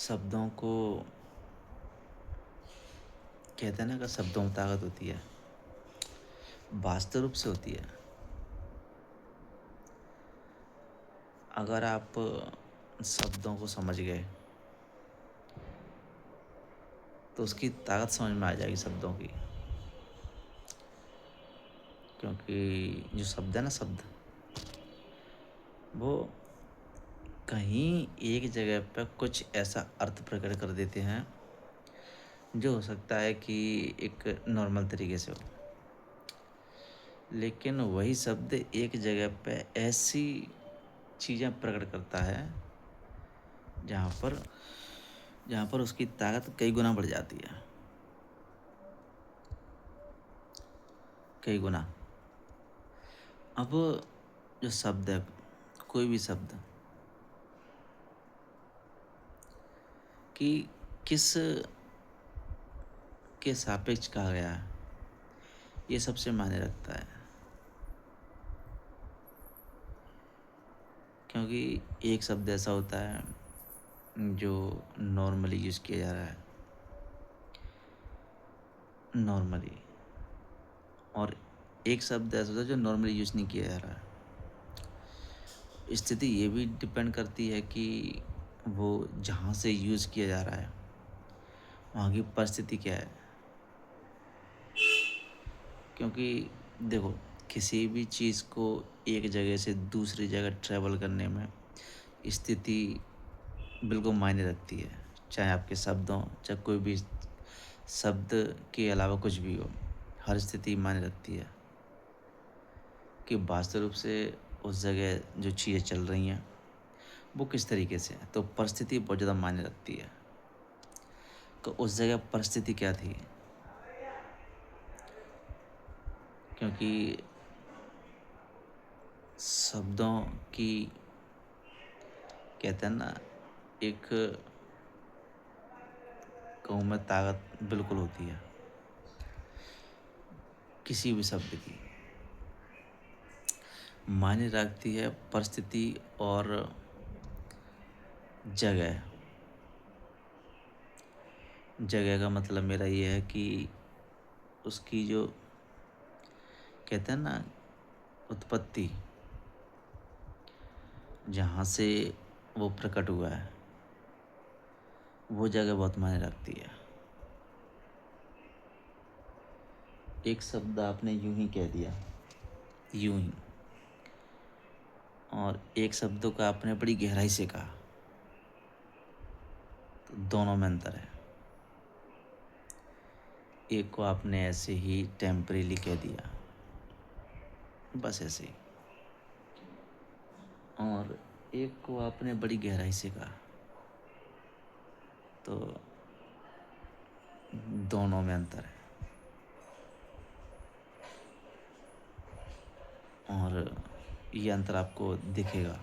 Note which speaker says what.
Speaker 1: शब्दों को कहते हैं ना कि शब्दों में ताकत होती है, वास्तव रूप से होती है। अगर आप शब्दों को समझ गए तो उसकी ताकत समझ में आ जाएगी शब्दों की। क्योंकि जो शब्द है ना, शब्द वो कहीं एक जगह पर कुछ ऐसा अर्थ प्रकट कर देते हैं जो हो सकता है कि एक नॉर्मल तरीके से हो, लेकिन वही शब्द एक जगह पे ऐसी चीज़ें प्रकट करता है जहाँ पर उसकी ताकत कई गुना बढ़ जाती है, कई गुना। अब जो शब्द है, कोई भी शब्द कि किस के सापेक्ष कहा गया है, ये सबसे मायने रखता है। क्योंकि एक शब्द ऐसा होता है जो नॉर्मली यूज़ किया जा रहा है, नॉर्मली, और एक शब्द ऐसा होता है जो नॉर्मली यूज़ नहीं किया जा रहा है। स्थिति ये भी डिपेंड करती है कि वो जहाँ से यूज़ किया जा रहा है वहाँ की परिस्थिति क्या है। क्योंकि देखो, किसी भी चीज़ को एक जगह से दूसरी जगह ट्रैवल करने में स्थिति बिल्कुल मायने रखती है। चाहे आपके शब्द हों, चाहे कोई भी शब्द के अलावा कुछ भी हो, हर स्थिति मायने रखती है कि वास्तव रूप से उस जगह जो चीज़ें चल रही हैं वो किस तरीके से है। तो परिस्थिति बहुत ज़्यादा मायने रखती है कि उस जगह परिस्थिति क्या थी। क्योंकि शब्दों की कहते हैं ना, एक कहूँ मैं ताकत बिल्कुल होती है किसी भी शब्द की। मायने रखती है परिस्थिति और जगह। जगह का मतलब मेरा ये है कि उसकी जो कहते हैं ना उत्पत्ति, जहाँ से वो प्रकट हुआ है, वो जगह बहुत मायने रखती है। एक शब्द आपने यूं ही कह दिया, यूं ही, और एक शब्द को आपने बड़ी गहराई से कहा, तो दोनों में अंतर है। एक को आपने ऐसे ही टेम्परेली कह दिया, बस ऐसे ही, और एक को आपने बड़ी गहराई से कहा, तो दोनों में अंतर है। और ये अंतर आपको दिखेगा।